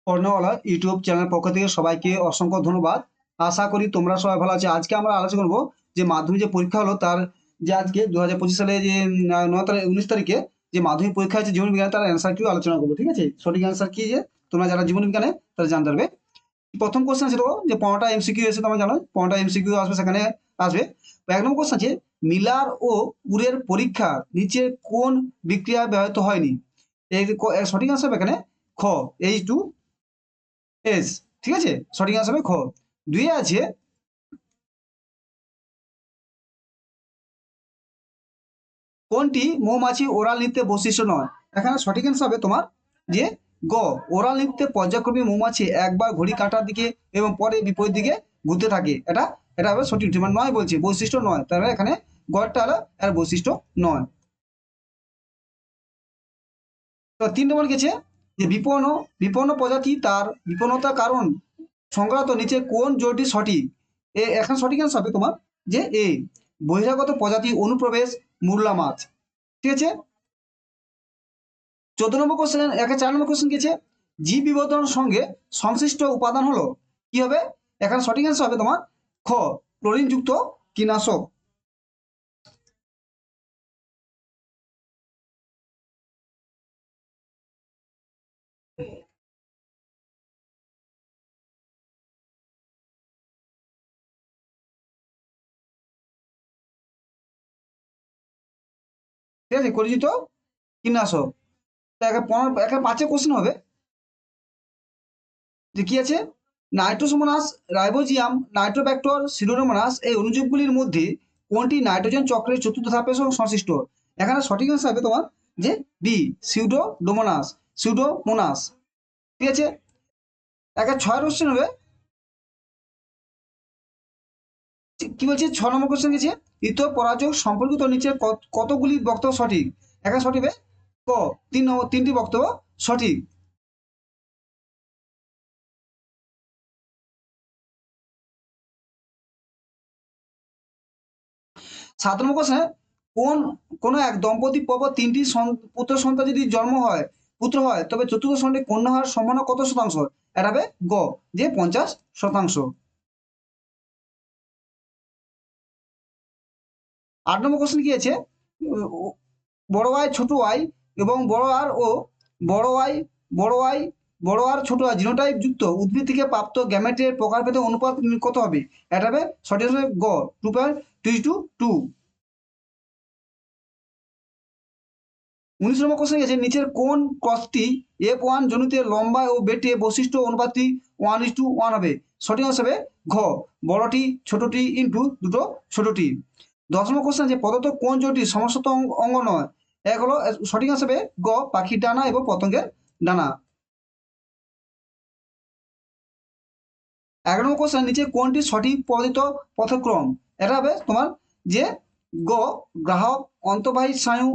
কর্ণওয়ালা YouTube channel পক্ষ থেকে সবাইকে অসংখ্য ধন্যবাদ। আশা করি তোমরা সবাই ভালো আছো। আজকে আমরা আলোচনা করবো যে মাধ্যমিক যে পরীক্ষা হলো তার যে আজকে 2025 সালে যে 19 তারিখে যে মাধ্যমিক পরীক্ষা আছে জীবন বিজ্ঞানে, তার অ্যান্সার কি আলোচনা করবো। ঠিক আছে, সঠিক অ্যান্সার কি যে তোমরা যারা জীবন বিজ্ঞানে তারা জানতে পারবে। প্রথম কোশ্চেন আছে দেখো যে 15টা এমসিকিউ এসে তোমরা জানো 15টা এমসিকিউ আসবে, সেখানে আসবে। এক নম্বর কোশ্চেন আছে মিলার ও উরের পরীক্ষা নিচে কোন বিক্রিয়া ব্যবহৃত হয়নি। এই সঠিক অ্যান্সার এখানে খ, H2S। ঠিক আছে, সঠিক অ্যান্সার হবে খ। দুইয়ে আছে কোনটি মৌমাছি ওরাল নৃত্যে বৈশিষ্ট্য নয়। এখানে সঠিক অ্যান্সার হবে তোমার যে গ, ওরাল নৃত্যে পর্যায়ক্রমে মৌমাছি একবার ঘড়ি কাঁটার দিকে এবং পরে বিপরীত দিকে ঘুরতে থাকে। এটা এটা হবে সঠিক, মানে নয় বলছে, বৈশিষ্ট্য নয়, তাহলে এখানে গড়টা হলো এর বৈশিষ্ট্য নয়। তো 3 নম্বর গেছে যে বিপন্ন বিপন্ন প্রজাতি তার বিপন্নতার কারণ সংক্রান্ত নিচে কোন জোটটি সঠিক। এখন সঠিক অ্যান্সার হবে তোমার যে এ, বহিরাগত প্রজাতি অনুপ্রবেশ মুরলা মাছ। ঠিক আছে। 14 নম্বর কোশ্চেন, 4 নম্বর কোশ্চেন গেছে জীব বিবর্তনের সঙ্গে সংশ্লিষ্ট উপাদান হলো কি হবে। এখানে সঠিক অ্যান্সার হবে তোমার খ, ক্লোরিন যুক্ত কীটনাশক। ঠিক আছে, পরিচিত কীটনাশক। এখানে 5 কোশ্চেন হবে যে কি আছে নাইট্রোসোমোনাস, রাইবোজিয়াম, নাইট্রোব্যাক্টর, সিডোমোনাস এই অণুজীবগুলির মধ্যে কোনটি নাইট্রোজেন চক্রের চতুর্থ ধাপের সঙ্গে সংশ্লিষ্ট। এখানে সঠিক অ্যান্সার হবে তোমার যে বি, সিউডোমোনাস, সিউডোমোনাস। ঠিক আছে। 6 কোশ্চেন হবে কি বলছে। 6 নম্বর কোশ্চেন গেছে ইত পরাজয় সম্পর্কিত নিচে কতগুলি বক্তব্য সঠিক। এখানে সঠিক হবে ক, 3টি বক্তব্য সঠিক। 7 নম্বর কোশ্চেন কোন কোন এক দম্পতি পর্ব 3টি পুত্র সন্তান যদি জন্ম হয় পুত্র হয় তবে চতুর্থ সন্তানটি কন্যা হওয়ার সম্ভাবনা কত শতাংশ। এটা হবে গ, যে 50%। 8 নম্বর কোশ্চেন কি আছে বড় আই ছোট আই এবং বড় আর ও বড় আই বড় আই বড় আর ছোট আর জিনোটাইপ যুক্ত উদ্ভিদ থেকে প্রাপ্ত গ্যামেটের প্রকারভেদে অনুপাত কত হবে। এটা হবে সঠিক হবে গ, 2.2:2। 19 নম্বর কোশ্চেন গেছে নিচের কোন ক্রসটি F1 জনিতে লম্বা ও বেটে বৈশিষ্ট্য অনুপাতটি 1:1 হবে। সঠিক অ্যান্সার হবে ঘ, বড়টি ছোটটি ইন্টু দুটো ছোটটি। 10 নম্বর কোশ্চেন যে প্রদত্ত কোন জোটটি সমস্ত অঙ্গ নয়। এক হলো সঠিক অ্যান্সার হবে গ, পাখির ডানা এবং পতঙ্গের ডানা। 11 নম্বর কোশ্চেন নিচে কোনটি সঠিক পরিত পথক্রম। এটা হবে তোমার যে গ, গ্রাহক, অন্তর্বাহী স্নায়ু,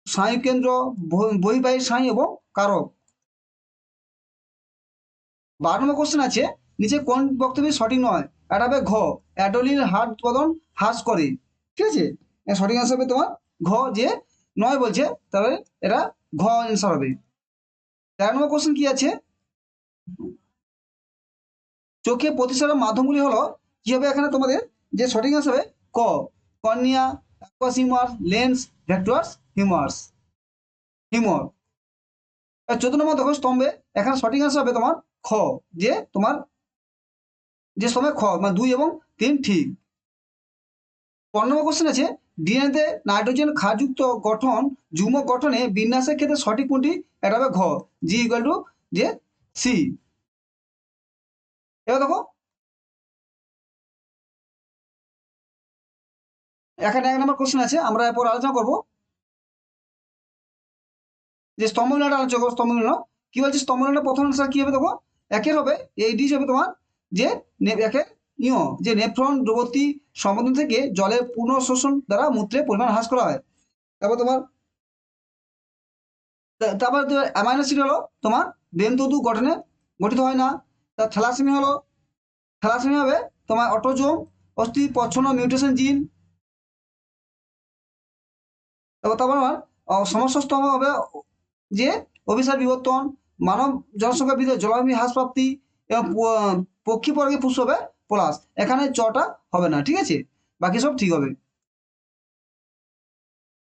স্নায়ুকেন্দ্র, বহির্বাহী স্নায়ু এবং কারক। 12 নম্বর কোশ্চেন আছে নিচে কোন বক্তব্য সঠিক নয়। এটা হবে ঘ, অ্যাডোলিন হার উৎপাদন হ্রাস করে। ঠিক আছে, সঠিক অ্যান্সার হবে তোমার ঘ, যে নয় বলছে, তাহলে এটা ঘ অ্যান্সার হবে। 13 নম্বর কোশ্চেন কি আছে চোখে প্রতিসরণ মাধ্যমগুলি হলো কি হবে। এখানে তোমাদের যে সঠিক অ্যান্সার হবে ক, cornea, aqueous humour, lens, vectors humours, humour. 14 নম্বর দেখো স্তম্ভে, এখানে সঠিক অ্যান্সার হবে তোমার খ, যে তোমার যে সময় খ মানে 2 এবং 3 ঠিক। 15 নম্বর কোশ্চেন আছে ডিএনএতে নাইট্রোজেন ক্ষারযুক্ত গঠন যুগ্ম গঠনে বিন্যাসের ক্ষেত্রে সঠিক কোনটি। এটা হবে ঘ, জি ইকুয়াল টু যে সি। এবার দেখো এখানে 1 নম্বর কোশ্চেন আছে, আমরা এরপর আলোচনা করবো যে স্তম্ভ মিলনটা আলোচনা করবো। স্তম্ভ মিলন কি বলছে, স্তম্ভ মিলনের প্রথম অ্যান্সার কি হবে দেখো একের হবে এই ডি হবে তোমার যে একের ইয় যে নেফ্রন দ্রবতী সংবন্ধন থেকে জলের পুনঃশোষণ দ্বারা মূত্রের পরিমাণ হ্রাস করা হয়। তারপর তোমার তারপর অ্যামাইনো অ্যাসিড হলো তোমার বেনতন্তু গঠনে গঠিত হয় না। তা থ্যালাসেমিয়া হলো, থ্যালাসেমিয়া হবে তোমার অটোজোম অস্থি প্রচ্ছন্ন মিউটেশন জিন। তারপর আমার সমস্যা স্তম্ভ হবে যে অভিসার বিবর্তন, মানব জনসংখ্যা বৃদ্ধি, জলবায়ু হ্রাস প্রাপ্তি এবং পক্ষী পরাগে পুষ্প হবে পলাশ। এখানে চটা হবে না, ঠিক আছে, বাকি সব ঠিক হবে।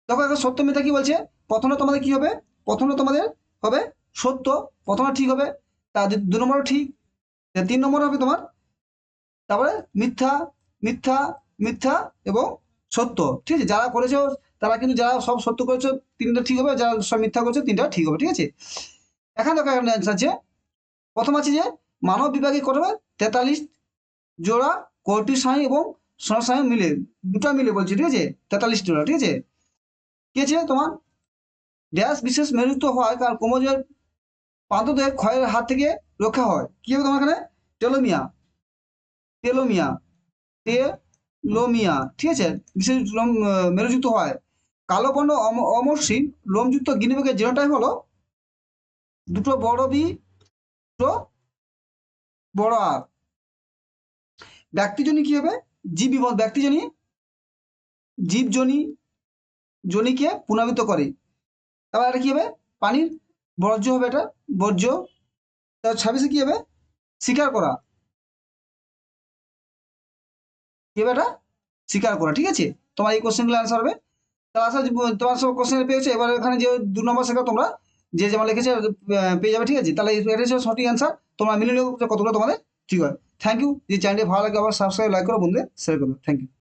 দেখো এখন সত্য মিথ্যা কি বলছে, প্রথমে তোমাদের কি হবে, প্রথমে তোমাদের হবে সত্য, প্রথমে ঠিক হবে, তার 2 নম্বরও ঠিক, 3 নম্বর হবে তোমার, তারপরে মিথ্যা, মিথ্যা, মিথ্যা এবং সত্য, ঠিক আছে। যারা করেছো তারা কিন্তু, যারা সব সত্য করেছো 3টা ঠিক হবে, যারা সব মিথ্যা করেছো 3টা ঠিক হবে, ঠিক আছে। এখানে দেখো এখানে অ্যান্সার আছে, প্রথম আছে যে মানব বিভাগে কত হবে 43 জোড়া কলটি স্নায়ু এবং স্নায়ু মিলে, দুটো মিলে বলছি, ঠিক আছে, 43 জোড়া, ঠিক আছে। কি আছে তোমার, ড্যাশ বিশেষ মেরুযুক্ত হয় কারণ ক্রোমোজোমের প্রান্তদের ক্ষয়ের হাত থেকে রক্ষা হয়। কি হবে তোমার এখানে, টেলোমিয়া, টেলোমিয়া, টেলোমিয়া, ঠিক আছে, বিশেষ মেরুযুক্ত হয়। কালো বর্ণ অমসৃণ লোমযুক্ত গিনিপিগের জিনোটাইপ হলো দুটো বড় বি, দুটো বড় আর। ব্যক্তিজনী কি হবে, জীব ব্যক্তিজনী জীবজনী, জনিকে পুনরাবৃত্ত করে। তারপর এটা কি হবে, পানির বর্জ্য হবে, এটা বর্জ্য। তার 26 কি হবে, স্বীকার করা, কি হবে এটা, স্বীকার করা, ঠিক আছে। তোমার এই কোশ্চেনগুলো অ্যান্সার হবে। তার আশা তোমার সব কোশ্চেন পেয়েছো, এবার এখানে যে 2 নম্বর শেখা তোমরা যে যেমন লিখেছে পেয়ে যাবে, ঠিক আছে। তাহলে এটা হচ্ছে সঠিক অ্যান্সার, তোমরা মিলে নিও কতগুলো তোমাদের ঠিক হয়। Thank you. যে চ্যানেলটি ভালো লাগে আবার সাবস্ক্রাইব, লাইক করো, বন্ধুদের শেয়ার করো। Thank you.